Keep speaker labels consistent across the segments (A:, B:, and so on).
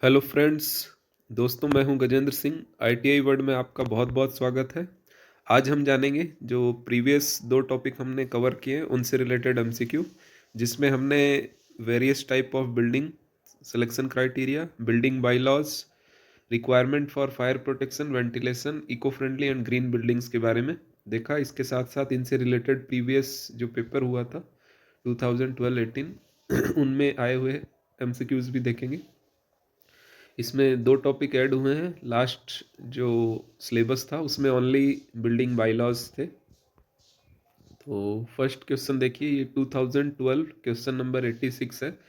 A: Hello friends. दोस्तों, मैं हूं गजेंद्र सिंह। आईटीआई वर्ल्ड में आपका बहुत बहुत स्वागत है। आज हम जानेंगे जो प्रीवियस दो टॉपिक हमने कवर किए उनसे रिलेटेड एमसीक्यू, जिसमें हमने various type of building selection criteria, building bylaws, requirement for fire protection, ventilation, eco friendly and green buildings के बारे में देखा। इसके साथ साथ इनसे रिलेटेड प्रीवियस जो पेपर हुआ था 2012-18 उनमें आए हुए एमसीक्यूज भी देखेंगे। इसमें दो टॉपिक ऐड हुए हैं। लास्ट जो सिलेबस था उसमें ओनली बिल्डिंग बायलॉज थे। तो फर्स्ट क्वेश्चन देखिए, ये 2012 क्वेश्चन नंबर 86 है।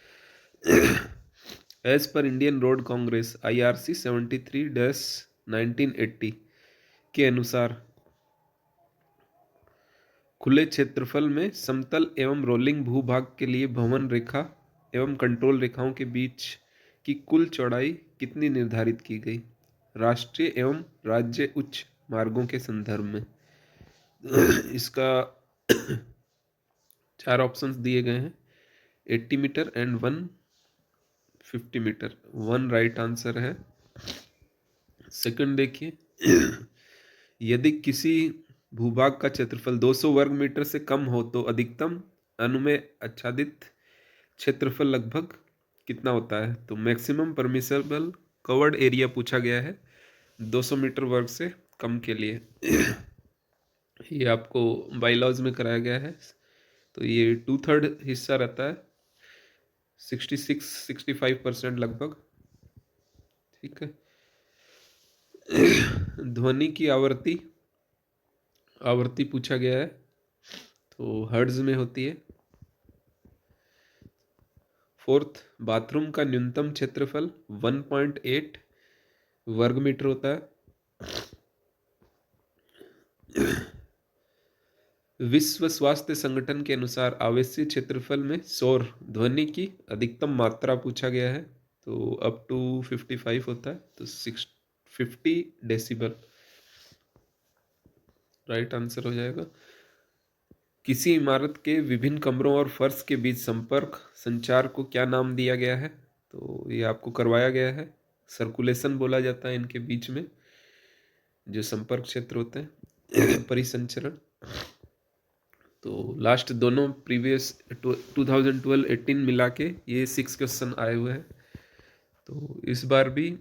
A: As per Indian road Congress IRC 73-1980 के अनुसार खुले क्षेत्रफल में समतल एवं रोलिंग भूभाग के लिए भवन रेखा एवं कंट्रोल रेखाओं के बीच की कुल चौड़ाई कितनी निर्धारित की गई राष्ट्रीय एवं राज्य उच्च मार्गों के संदर्भ में। इसका चार ऑप्शंस दिए गए हैं, 80 metre and 150 metre. One right answer है। सेकंड देखिए, यदि किसी भूभाग का क्षेत्रफल 200 वर्ग मीटर से कम हो तो अधिकतम अनुमेय आच्छादित क्षेत्रफल लगभग कितना होता है। तो मैक्सिमम परमिसेबल कवर्ड एरिया पूछा गया है 200 मीटर वर्ग से कम के लिए। ये आपको बायलॉज में कराया गया है। तो ये 2/3 हिस्सा रहता है, 66-65% लगभग। ठीक है। ध्वनि की आवृत्ति पूछा गया है, तो हर्ट्ज में होती है। फोर्थ, बाथरूम का न्यूनतम क्षेत्रफल 1.8 वर्ग मीटर होता है। विश्व स्वास्थ्य संगठन के अनुसार आवासीय क्षेत्रफल में शोर ध्वनि की अधिकतम मात्रा पूछा गया है, तो अप टू 55 होता है, तो 650 डेसिबल राइट आंसर हो जाएगा। किसी इमारत के विभिन्न कमरों और फर्श के बीच संपर्क संचार को क्या नाम दिया गया है, तो ये आपको करवाया गया है। सर्कुलेशन बोला जाता है इनके बीच में जो संपर्क क्षेत्र होते हैं। परिसंचरण। तो लास्ट दोनों प्रीवियस 2012-18 मिला के ये 6 क्वेश्चन आए हुए हैं। तो इस बार भी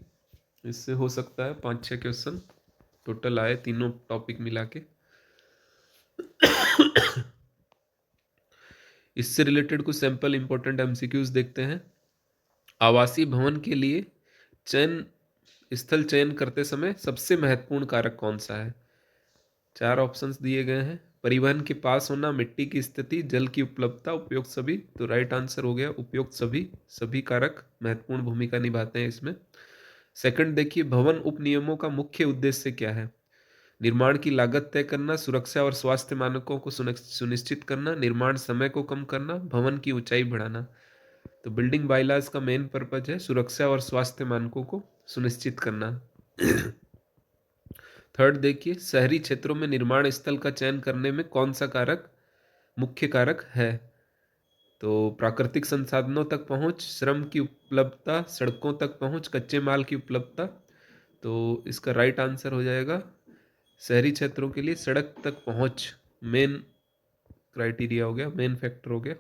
A: इससे हो सकता है 5-6 क्वेश्चन टोटल आए तीनों टॉपिक मिला के। इससे रिलेटेड कुछ सैंपल इंपॉर्टेंट एमसीक्यूज देखते हैं। आवासीय भवन के लिए स्थल चयन करते समय सबसे महत्वपूर्ण कारक कौन सा है। चार ऑप्शंस दिए गए हैं। परिवहन के पास होना, मिट्टी की स्थिति, जल की उपलब्धता, उपयुक्त सभी। तो राइट आंसर हो गया उपयुक्त सभी। सभी कारक महत्वपूर्ण भूमिका निभाते हैं इसमें। सेकंड देखिए, भवन उपनियमों का मुख्य उद्देश्य क्या है। निर्माण की लागत तय करना, सुरक्षा और स्वास्थ्य मानकों को सुनिश्चित करना, निर्माण समय को कम करना, भवन की ऊंचाई बढ़ाना। तो बिल्डिंग बायलॉज का मेन पर्पज है सुरक्षा और स्वास्थ्य मानकों को सुनिश्चित करना। थर्ड देखिए, शहरी क्षेत्रों में निर्माण स्थल का चयन करने में कौन सा कारक मुख्य कारक है। तो प्राकृतिक संसाधनों तक पहुंच, श्रम की उपलब्धता, सड़कों तक पहुंच, कच्चे माल की उपलब्धता। तो इसका राइट आंसर हो जाएगा शहरी क्षेत्रों के लिए सड़क तक पहुंच मेन क्राइटेरिया हो गया, मेन फैक्टर हो गया।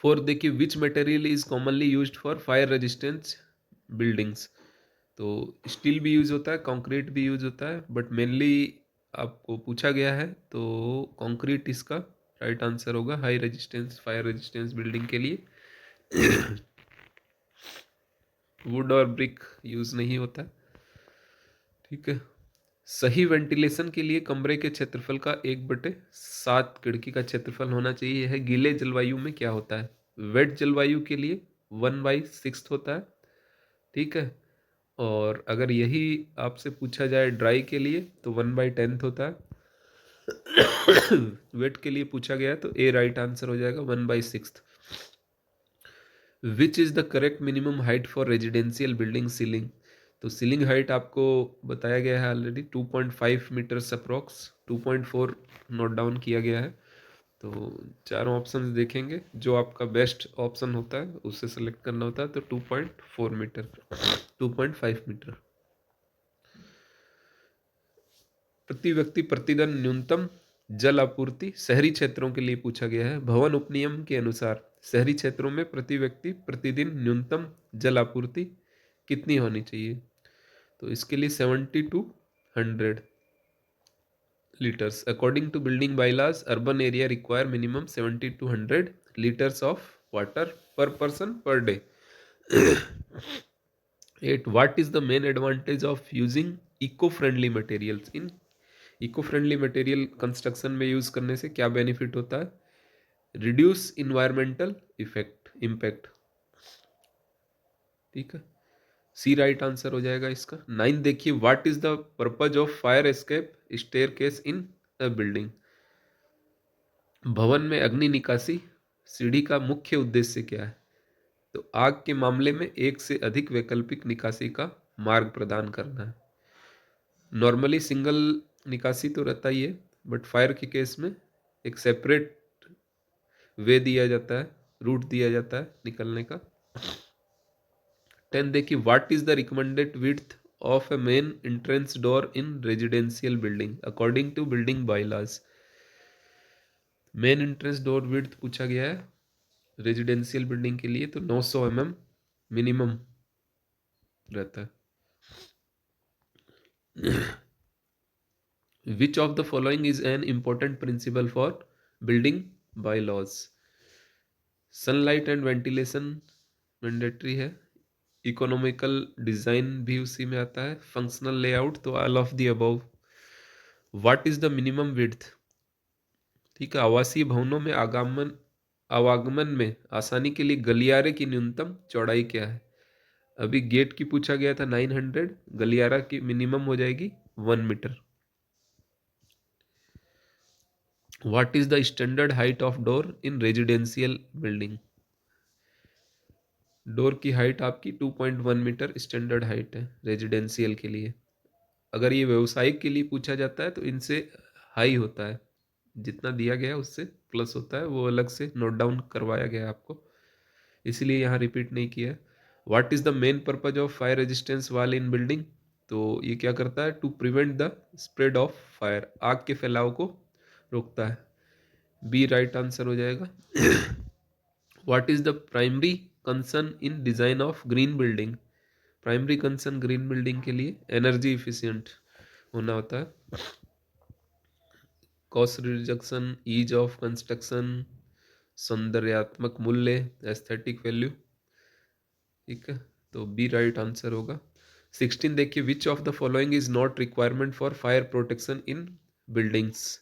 A: फोर्थ देखिए, which material is commonly used for fire resistance buildings. तो स्टील भी यूज होता है, कंक्रीट भी यूज होता है, बट मेनली आपको पूछा गया है तो कंक्रीट इसका राइट आंसर होगा high resistance fire resistance building के लिए। वुड और ब्रिक यूज नहीं होता। ठीक है। सही वेंटिलेशन के लिए कमरे के क्षेत्रफल का 1/7 खिड़की का क्षेत्रफल होना चाहिए। है गीले जलवायु में क्या होता है। वेट जलवायु के लिए 1/6 होता है। ठीक है। और अगर यही आपसे पूछा जाए ड्राई के लिए तो 1/10 होता है। वेट के लिए पूछा गया तो ए राइट आंसर हो जाएगा 1/6। Which is the correct minimum height for residential building ceiling. तो सीलिंग हाइट आपको बताया गया है already 2.5 metres approx, 2.4 note down किया गया है। तो चारों ऑप्शंस देखेंगे, जो आपका बेस्ट ऑप्शन होता है उसे सेलेक्ट करना होता है। तो 2.4 मीटर, 2.5 मीटर। प्रति व्यक्ति प्रतिदिन न्यूनतम जल आपूर्ति शहरी क्षेत्रों के लिए पूछा गया है। भवन उपनियम के अनुसार शहरी क्षेत्रों में प्रति व्यक्ति प्रतिदिन न्यूनतम जल आपूर्ति कितनी होनी चाहिए? तो इसके लिए 70 to 100 liters. According to building bylaws, urban area require minimum 70 to 100 liters of water per person per day. 8. What is the main advantage of using eco-friendly materials? In eco-friendly material construction में use करने से क्या benefit होता है? Reduce environmental effect impact. ठीक है, सी right answer हो जाएगा इसका। 9 देखिए, what is the purpose of fire escape staircase in a building? भवन में अग्नि निकासी सीढ़ी का मुख्य उद्देश्य क्या है? तो आग के मामले में एक से अधिक वैकल्पिक निकासी का मार्ग प्रदान करना है। नॉर्मली सिंगल निकासी तो रहता ही है, बट फायर के केस में एक सेपरेट वे दिया जाता है, रूट दिया जाता है निकलने का। 10 देखिए, what is the recommended width of a main entrance door in residential building according to building bylaws? Main entrance door width पूछा गया है रेजिडेंशियल बिल्डिंग के लिए, तो 900 mm मिनिमम रहता है। Which of the following is an important principle for building bylaws? Sunlight and ventilation mandatory है। Economical design भी उसी में आता है। फंक्शनल लेआउट, तो all of the above. What is the minimum width? ठीक है, आवासीय भवनों में आवागमन में आसानी के लिए गलियारे की न्यूनतम चौड़ाई क्या है? अभी गेट की पूछा गया था 900, गलियारा की मिनिमम हो जाएगी 1 metre. What is the standard height of door in residential building? Door की हाइट आपकी 2.1 मीटर स्टैंडर्ड हाइट है रेजिडेंशियल के लिए। अगर ये व्यवसायिक के लिए पूछा जाता है तो इनसे हाई होता है, जितना दिया गया उससे प्लस होता है, वो अलग से नोट डाउन करवाया गया है आपको, इसीलिए यहाँ रिपीट नहीं किया। What is the main purpose of fire resistance wall in building? तो ये क्या करता है? To prevent the spread of fire, आग के फैलाव को रोकता है। बी राइट आंसर हो जाएगा। What is the primary concern in design of green building? Primary concern green building के लिए एनर्जी इफिशिएंट होना होता है। Cost reduction, ease of construction, सौंदर्यात्मक मूल्य, एस्थेटिक वैल्यू। ठीक है, तो बी राइट आंसर होगा। 16 देखिए, विच of the following is not requirement for fire protection in buildings?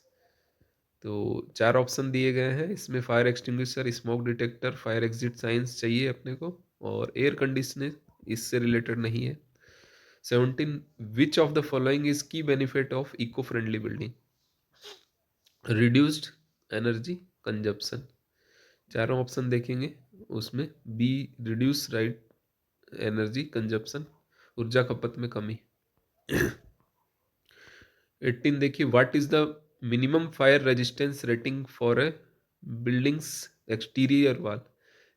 A: तो 4 ऑप्शन दिए गए हैं इसमें। Fire extinguisher, smoke detector, fire exit science चाहिए अपने को, और एयर कंडीशनर इससे रिलेटेड नहीं है। 17 which of the following is key benefit of eco friendly building? Reduced energy consumption. चारों ऑप्शन देखेंगे उसमें B reduce right energy consumption, ऊर्जा खपत में कमी। 18 देखिए, what is the minimum fire resistance rating for a building's exterior wall?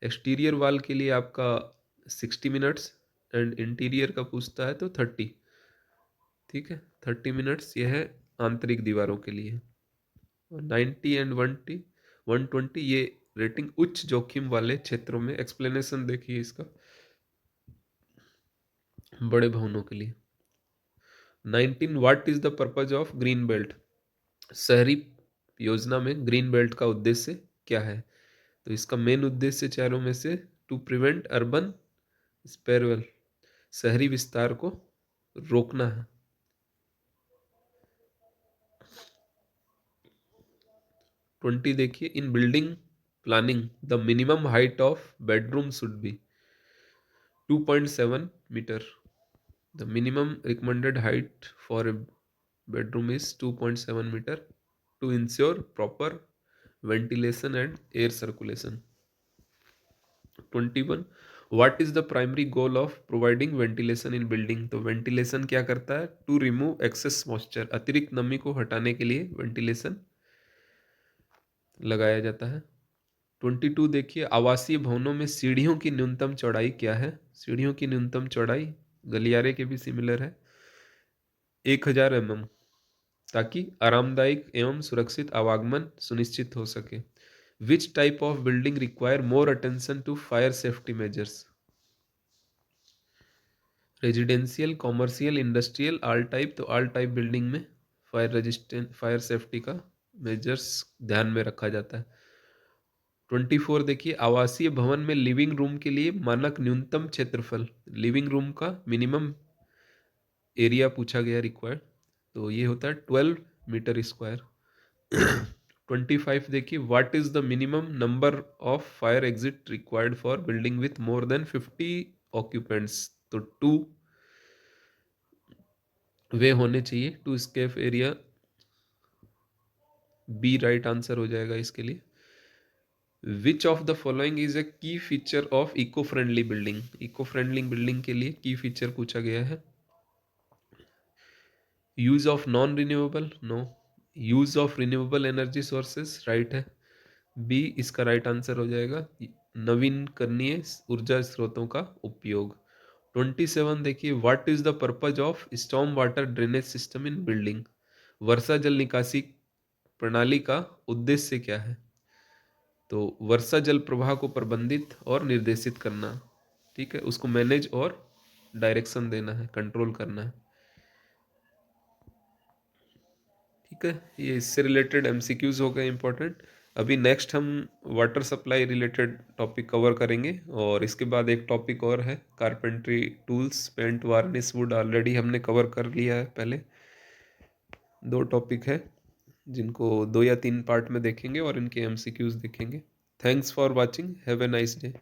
A: Exterior wall के लिए आपका 60 मिनट्स एंड इंटीरियर का पूछता है तो 30। ठीक है, 30 मिनट्स यह है आंतरिक दीवारों के लिए। 90 एंड 120 ये रेटिंग उच्च जोखिम वाले क्षेत्रों में। एक्सप्लेनेशन देखिए इसका, बड़े भवनों के लिए। 19 what is the purpose of green belt? शहरी योजना में ग्रीन बेल्ट का उद्देश्य क्या है? तो इसका मेन उद्देश्य चारों में से टू प्रिवेंट अर्बन स्पेरवेल, शहरी विस्तार को रोकना है। 20 देखिए, in building planning the minimum height of bedroom should be 2.7 metre. The minimum recommended height for a bedroom is 2.7 meter to ensure proper ventilation and air circulation. 21 what is the primary goal of providing ventilation in building? तो ventilation क्या करता है? To remove excess moisture, अतिरिक्त नमी को हटाने के लिए ventilation लगाया जाता है। 22 देखिए, आवासीय भवनों में सीढ़ियों की न्यूनतम चौड़ाई क्या है? सीढ़ियों की न्यूनतम चौड़ाई गलियारे के भी सिमिलर है, 1000 mm, ताकि आरामदायक एवं सुरक्षित आवागमन सुनिश्चित हो सके। Which type of building require more attention to fire safety measures? Residential, commercial, industrial, all type. तो ऑल टाइप बिल्डिंग में फायर रेजिस्टेंट, फायर सेफ्टी का मेजर्स ध्यान में रखा जाता है। 24 देखिए, आवासीय भवन में लिविंग रूम के लिए मानक न्यूनतम क्षेत्रफल, लिविंग रूम का मिनिमम एरिया पूछा गया रिक्वायर्ड, तो ये होता है 12 मीटर स्क्वायर। 25 देखिए, what is the minimum number of fire exit required for building with more than 50 occupants? तो 2 वे होने चाहिए, 2 escape area, B right answer हो जाएगा इसके लिए। Which of the following is a key feature of eco friendly building? Eco friendly building के लिए key feature पूछा गया है। Use of non renewable, no. Use of renewable energy sources, right है, बी इसका राइट आंसर हो जाएगा, नवीनकरणीय ऊर्जा स्रोतों का उपयोग। 27 देखिए, what is the purpose of storm water drainage system in building? वर्षा जल निकासी प्रणाली का उद्देश्य क्या है? तो वर्षा जल प्रवाह को प्रबंधित और निर्देशित करना, ठीक है, उसको मैनेज और डायरेक्शन देना है, कंट्रोल करना है, ठीक है। ये इससे रिलेटेड एमसीक्यूज हो गए इंपॉर्टेंट। अभी नेक्स्ट हम water supply related topic cover करेंगे, और इसके बाद एक टॉपिक और है carpentry tools, paint, varnish, wood, already हमने कवर कर लिया है पहले। 2 टॉपिक है जिनको 2 या 3 पार्ट में देखेंगे और इनके एमसीक्यूज देखेंगे। Thanks for watching, have a nice day.